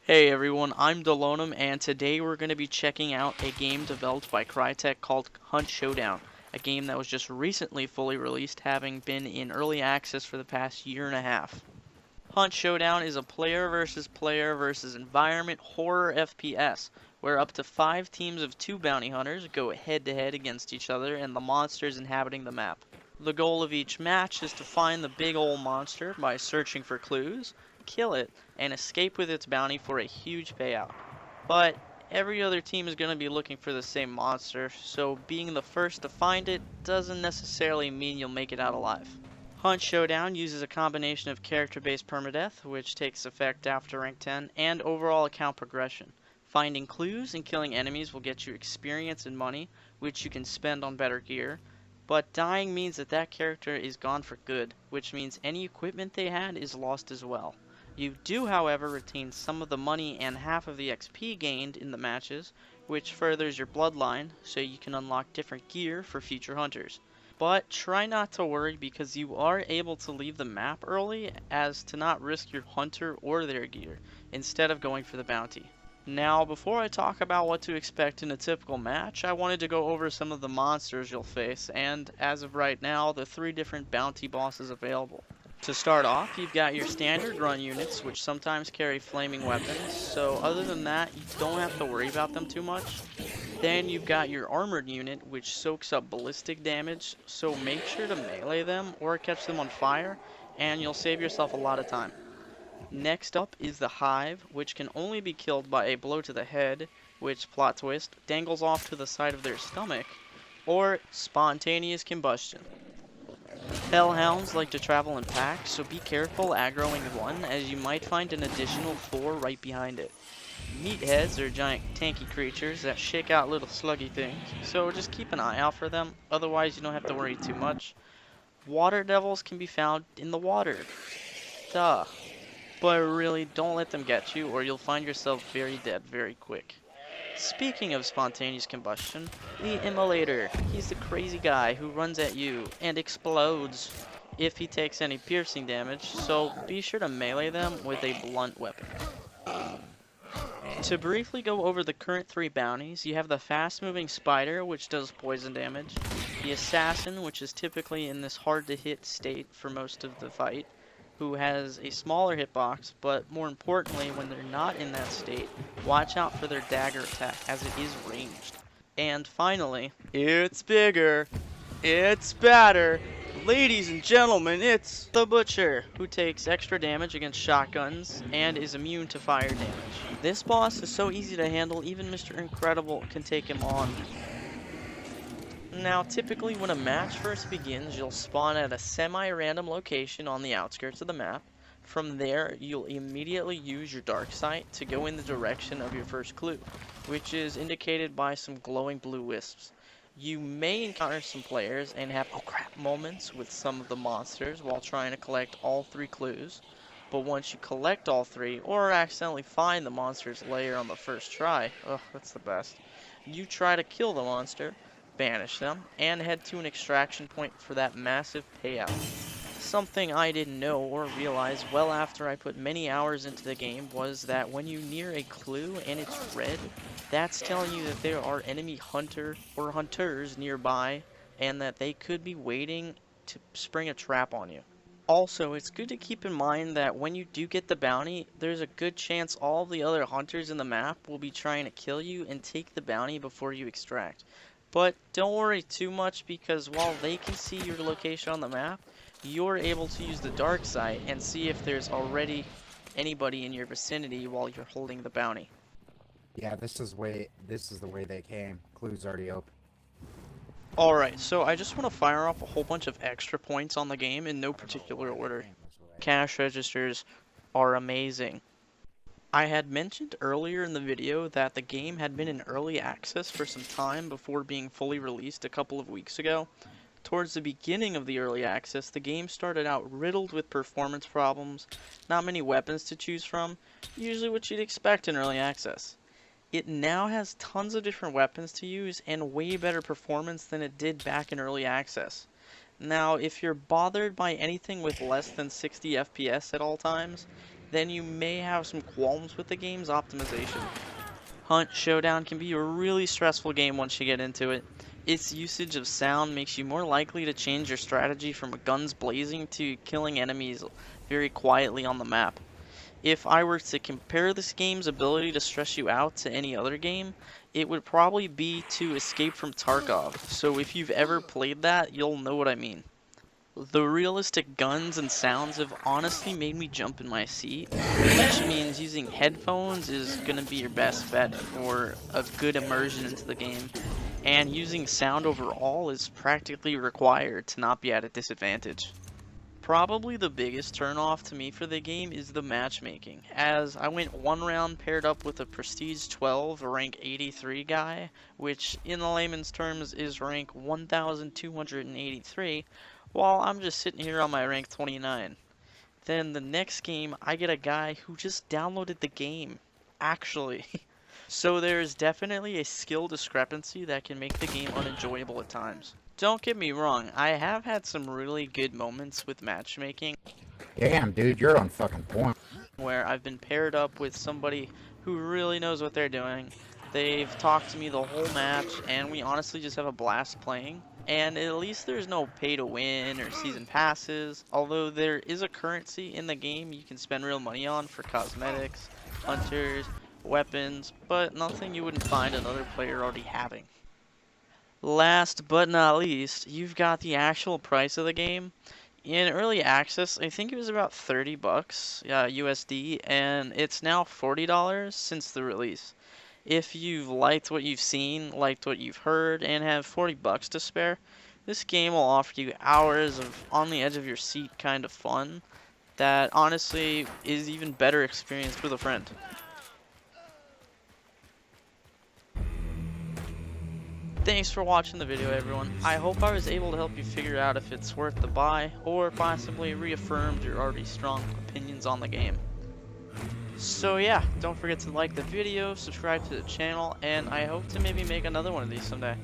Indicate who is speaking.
Speaker 1: Hey everyone, I'm Delonum, and today we're going to be checking out a game developed by Crytek called Hunt Showdown, a game that was just recently fully released, having been in early access for the past year and a half. Hunt Showdown is a player versus environment horror FPS, where up to 5 teams of 2 bounty hunters go head to head against each other and the monsters inhabiting the map. The goal of each match is to find the big ol' monster by searching for clues, kill it, and escape with its bounty for a huge payout. But every other team is going to be looking for the same monster, so being the first to find it doesn't necessarily mean you'll make it out alive. Hunt Showdown uses a combination of character-based permadeath, which takes effect after rank 10, and overall account progression. Finding clues and killing enemies will get you experience and money, which you can spend on better gear, but dying means that character is gone for good, which means any equipment they had is lost as well. You do, however, retain some of the money and half of the XP gained in the matches, which furthers your bloodline, so you can unlock different gear for future hunters. But try not to worry because you are able to leave the map early as to not risk your hunter or their gear, instead of going for the bounty. Now, before I talk about what to expect in a typical match, I wanted to go over some of the monsters you'll face, and as of right now, the 3 different bounty bosses available. To start off, you've got your standard run units, which sometimes carry flaming weapons, so other than that, you don't have to worry about them too much. Then you've got your armored unit, which soaks up ballistic damage, so make sure to melee them or catch them on fire, and you'll save yourself a lot of time. Next up is the Hive, which can only be killed by a blow to the head, which, plot twist, dangles off to the side of their stomach, or spontaneous combustion. Hellhounds like to travel in packs, so be careful aggroing one, as you might find an additional 4 right behind it. Meatheads are giant tanky creatures that shake out little sluggy things, so just keep an eye out for them, otherwise you don't have to worry too much. Water devils can be found in the water. Duh. But really, don't let them get you, or you'll find yourself very dead very quick. Speaking of spontaneous combustion, the Immolator. He's the crazy guy who runs at you and explodes if he takes any piercing damage, so be sure to melee them with a blunt weapon. To briefly go over the current 3 bounties, you have the fast-moving Spider, which does poison damage, the Assassin, which is typically in this hard-to-hit state for most of the fight, who has a smaller hitbox, but more importantly, when they're not in that state, watch out for their dagger attack, as it is ranged. And finally, it's bigger, it's badder, ladies and gentlemen, it's the Butcher, who takes extra damage against shotguns and is immune to fire damage. This boss is so easy to handle, even Mr. Incredible can take him on. Now, typically when a match first begins, you'll spawn at a semi-random location on the outskirts of the map. From there, you'll immediately use your dark sight to go in the direction of your first clue, which is indicated by some glowing blue wisps. You may encounter some players and have oh crap moments with some of the monsters while trying to collect all 3 clues, but once you collect all 3, or accidentally find the monster's lair on the first try, ugh, that's the best, you try to kill the monster, banish them, and head to an extraction point for that massive payout. Something I didn't know or realize well after I put many hours into the game was that when you near a clue and it's red, that's telling you that there are enemy hunter or hunters nearby and that they could be waiting to spring a trap on you. Also, it's good to keep in mind that when you do get the bounty, there's a good chance all the other hunters in the map will be trying to kill you and take the bounty before you extract. But don't worry too much because while they can see your location on the map, you're able to use the dark sight and see if there's already anybody in your vicinity while you're holding the bounty.
Speaker 2: Yeah, this is the way they came. Clue's already open.
Speaker 1: Alright, so I just want to fire off a whole bunch of extra points on the game in no particular order. Cash registers are amazing. I had mentioned earlier in the video that the game had been in early access for some time before being fully released a couple of weeks ago. Towards the beginning of the early access, the game started out riddled with performance problems, not many weapons to choose from, usually what you'd expect in early access. It now has tons of different weapons to use and way better performance than it did back in early access. Now, if you're bothered by anything with less than 60 FPS at all times, then you may have some qualms with the game's optimization. Hunt Showdown can be a really stressful game once you get into it. Its usage of sound makes you more likely to change your strategy from guns blazing to killing enemies very quietly on the map. If I were to compare this game's ability to stress you out to any other game, it would probably be to Escape from Tarkov. So if you've ever played that, you'll know what I mean. The realistic guns and sounds have honestly made me jump in my seat, which means using headphones is going to be your best bet for a good immersion into the game, and using sound overall is practically required to not be at a disadvantage. Probably the biggest turnoff to me for the game is the matchmaking, as I went one round paired up with a Prestige 12 rank 83 guy, which in the layman's terms is rank 1283, while I'm just sitting here on my rank 29. Then the next game I get a guy who just downloaded the game, actually. So there's definitely a skill discrepancy that can make the game unenjoyable at times. Don't get me wrong, I have had some really good moments with matchmaking
Speaker 2: Damn, dude, you're on fucking point.
Speaker 1: where I've been paired up with somebody who really knows what they're doing. They've talked to me the whole match, and we honestly just have a blast playing. And at least there's no pay to win or season passes, although there is a currency in the game you can spend real money on for cosmetics, hunters, weapons, but nothing you wouldn't find another player already having. Last but not least, you've got the actual price of the game. In early access, I think it was about 30 bucks USD, and it's now $40 since the release. If you've liked what you've seen, liked what you've heard, and have 40 bucks to spare, this game will offer you hours of on the edge of your seat kind of fun that honestly is even better experienced with a friend. Thanks for watching the video, everyone. I hope I was able to help you figure out if it's worth the buy, or possibly reaffirmed your already strong opinions on the game. So yeah, don't forget to like the video, subscribe to the channel, and I hope to maybe make another one of these someday.